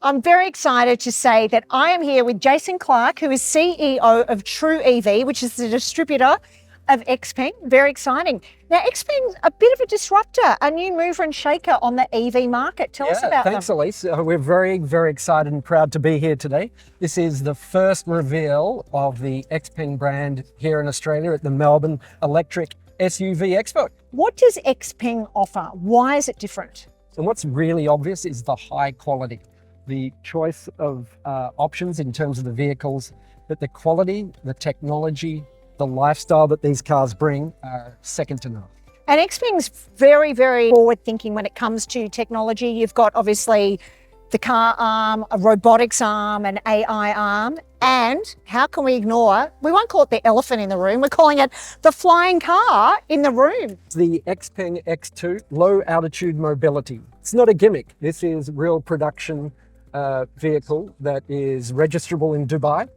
I'm very excited to say that I am here with Jason Clarke, who is CEO of TrueEV, which is the distributor of Xpeng. Very exciting. Now, Xpeng's a bit of a disruptor, a new mover and shaker on the EV market. Tell us about thanks, them. Elise. We're very, very excited and proud to be here today. This is the first reveal of the Xpeng brand here in Australia at the Melbourne Electric SUV Expo. What does Xpeng offer? Why is it different? And what's really obvious is the high quality, the choice of options in terms of the vehicles, but the quality, the technology, the lifestyle that these cars bring are second to none. And Xpeng's very, very forward thinking when it comes to technology. You've got obviously the car arm, a robotics arm, an AI arm, and how can we ignore, we won't call it the elephant in the room, we're calling it the flying car in the room. The Xpeng X2, low altitude mobility. It's not a gimmick. This is real production vehicle that is registrable in Dubai.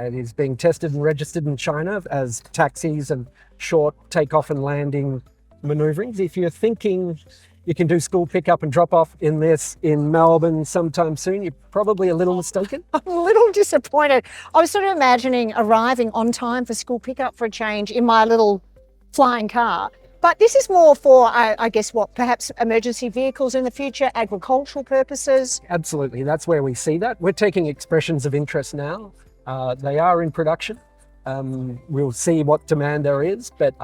It is being tested and registered in China as taxis and short takeoff and landing maneuverings. If you're thinking you can do school pickup and drop off in this in Melbourne sometime soon, you're probably a little mistaken. I'm a little disappointed. I was sort of imagining arriving on time for school pickup for a change in my little flying car. But this is more for, I guess, perhaps emergency vehicles in the future, agricultural purposes? Absolutely, that's where we see that. We're taking expressions of interest now. They are in production. We'll see what demand there is, but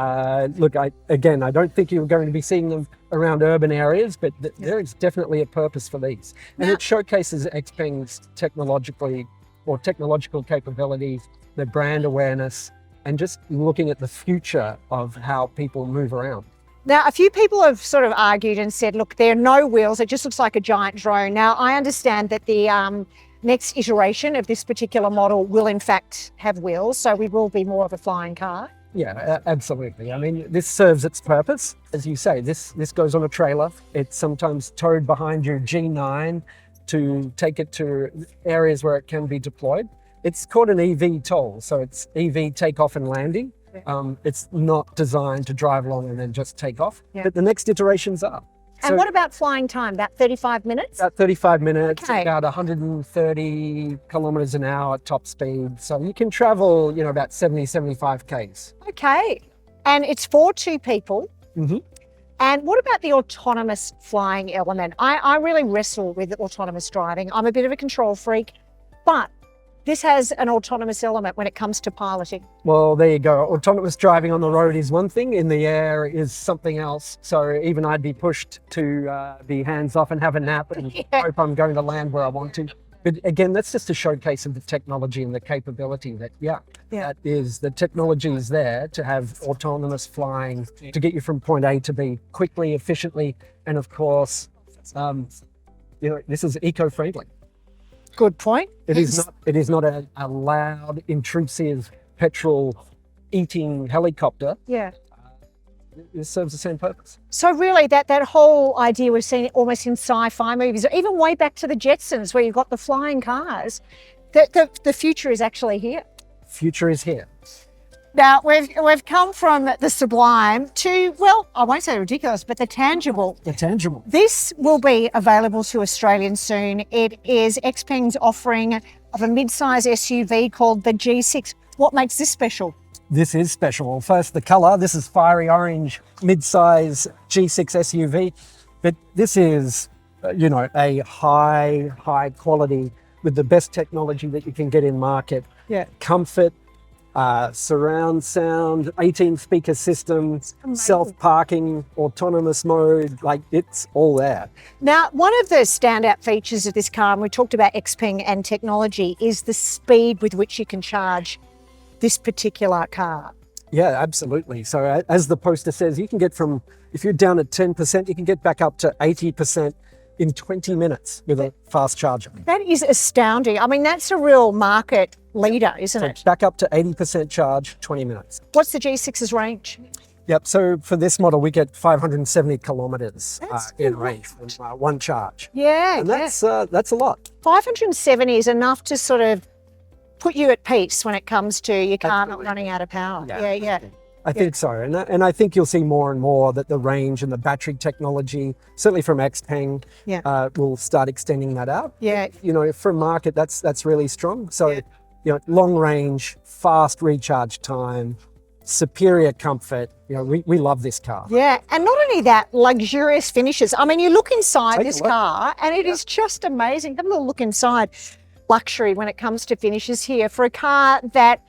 look, I don't think you're going to be seeing them around urban areas, but there is definitely a purpose for these. And it showcases Xpeng's technological capability, the brand awareness, and just looking at the future of how people move around. Now, a few people have sort of argued and said, look, there are no wheels, it just looks like a giant drone. Now, I understand that the next iteration of this particular model will in fact have wheels, so we will be more of a flying car. Yeah, absolutely. I mean, this serves its purpose. As you say, this goes on a trailer. It's sometimes towed behind your G9 to take it to areas where it can be deployed. It's called an EV toll, so it's EV takeoff and landing. It's not designed to drive along and then just take off, but the next iterations are. And what about flying time? About 35 minutes? About 35 minutes, okay. About 130 kilometers an hour at top speed. So you can travel, about 70, 75 Ks. Okay. And it's for two people. Mm-hmm. And what about the autonomous flying element? I really wrestle with autonomous driving. I'm a bit of a control freak, but this has an autonomous element when it comes to piloting. Well, there you go. Autonomous driving on the road is one thing, in the air is something else. So even I'd be pushed to be hands off and have a nap and hope I'm going to land where I want to. But again, that's just a showcase of the technology and the capability that, that is, the technology is there to have autonomous flying to get you from point A to B quickly, efficiently, and of course, this is eco-friendly. Good point. It is not a loud, intrusive, petrol-eating helicopter. Yeah. It serves the same purpose. So really, that whole idea we've seen almost in sci-fi movies, or even way back to the Jetsons, where you've got the flying cars, the future is actually here. Future is here. Now, we've come from the sublime to, well, I won't say ridiculous, but the tangible. The tangible. This will be available to Australians soon. It is Xpeng's offering of a mid-size SUV called the G6. What makes this special? This is special. Well, first, the colour. This is fiery orange mid-size G6 SUV. But this is, a high quality with the best technology that you can get in market. Yeah. Comfort. Surround sound, 18 speaker systems, self-parking, autonomous mode, it's all there. Now, one of the standout features of this car, and we talked about Xpeng and technology, is the speed with which you can charge this particular car. Yeah, absolutely. So as the poster says, you can get from, if you're down at 10%, you can get back up to 80% in 20 minutes with a fast charger. That is astounding. I mean, that's a real market leader, isn't it? Back up to 80% charge, 20 minutes. What's the G6's range? Yep, so for this model, we get 570 kilometres in range from one charge. Yeah, and that's a lot. 570 is enough to sort of put you at peace when it comes to your car not running out of power. Yeah. I think so. And I think you'll see more and more that the range and the battery technology, certainly from Xpeng, will start extending that out. Yeah. You know, for a market, that's really strong. So, you know, long range, fast recharge time, superior comfort. You know, we love this car. Yeah, and not only that, luxurious finishes. I mean, you look inside Take a this look. car and it is just amazing. Have a little look inside. Luxury when it comes to finishes here for a car that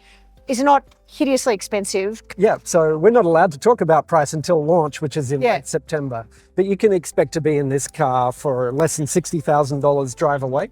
is not hideously expensive. Yeah, so we're not allowed to talk about price until launch, which is in late September. But you can expect to be in this car for less than $60,000 drive away.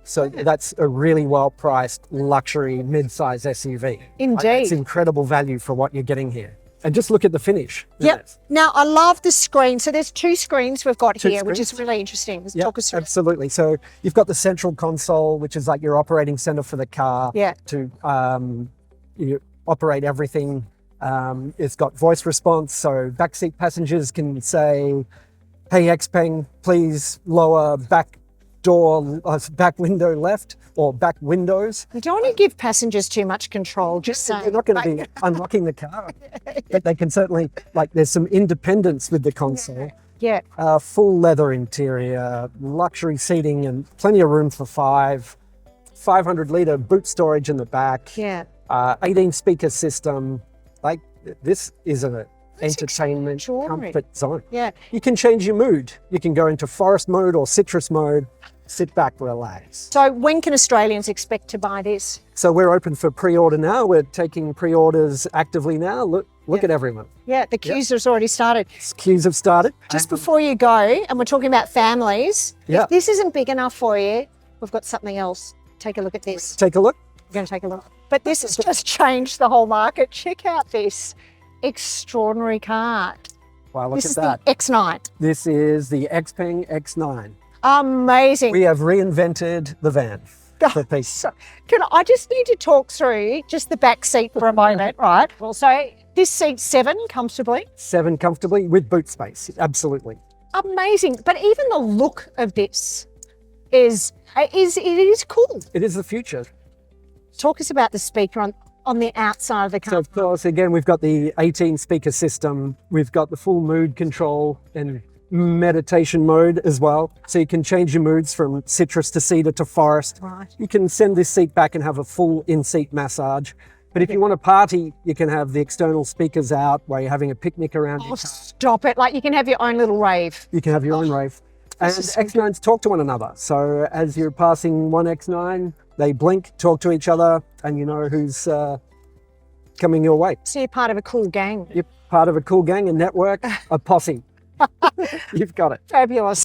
So that's a really well-priced luxury mid-size SUV. Indeed. It's incredible value for what you're getting here. And just look at the finish. Yep. Now, I love the screen. So there's two screens we've got here, which is screens. really interesting. Yeah, Talk us through. absolutely. So you've got the central console, which is like your operating center for the car to you operate everything. It's got voice response, so backseat passengers can say, "Hey Xpeng, please lower back window left," or back windows. You don't want to give passengers too much control, just saying. They're not going to be unlocking the car, but they can certainly, like, there's some independence with the console. Yeah. Full leather interior, luxury seating, and plenty of room for 500-litre boot storage in the back. Yeah. 18 speaker system. Like, this is an entertainment extraordinary. comfort zone. Yeah. You can change your mood. You can go into forest mode or citrus mode. Sit back, relax. So when can Australians expect to buy this? So we're open for pre-order now. We're taking pre-orders actively now. Look at everyone. Yeah, the queues has already started. Queues have started. Just before you go, and we're talking about families, if this isn't big enough for you, we've got something else. Take a look at this. Take a look. We're going to take a look. But this has just changed the whole market. Check out this extraordinary car. Wow, look This at is that. the X9. This is the Xpeng X9. Amazing. We have reinvented the van for people. So, I just need to talk through just the back seat for a moment, right? Well, so this seat's 7 comfortably. 7 comfortably with boot space, absolutely. Amazing. But even the look of this is cool. It is the future. Talk us about the speaker on the outside of the car. So of course, again, we've got the 18 speaker system. We've got the full mood control and meditation mode as well. So you can change your moods from citrus to cedar to forest. Right. You can send this seat back and have a full in-seat massage. But if you want to party, you can have the external speakers out while you're having a picnic around your car. Stop it. Like, you can have your own little rave. You can have your own rave. And X9s talk to one another. So as you're passing one X9, they blink, talk to each other, and you know who's coming your way. So you're part of a cool gang. You're part of a cool gang, a network, a posse. You've got it. Fabulous.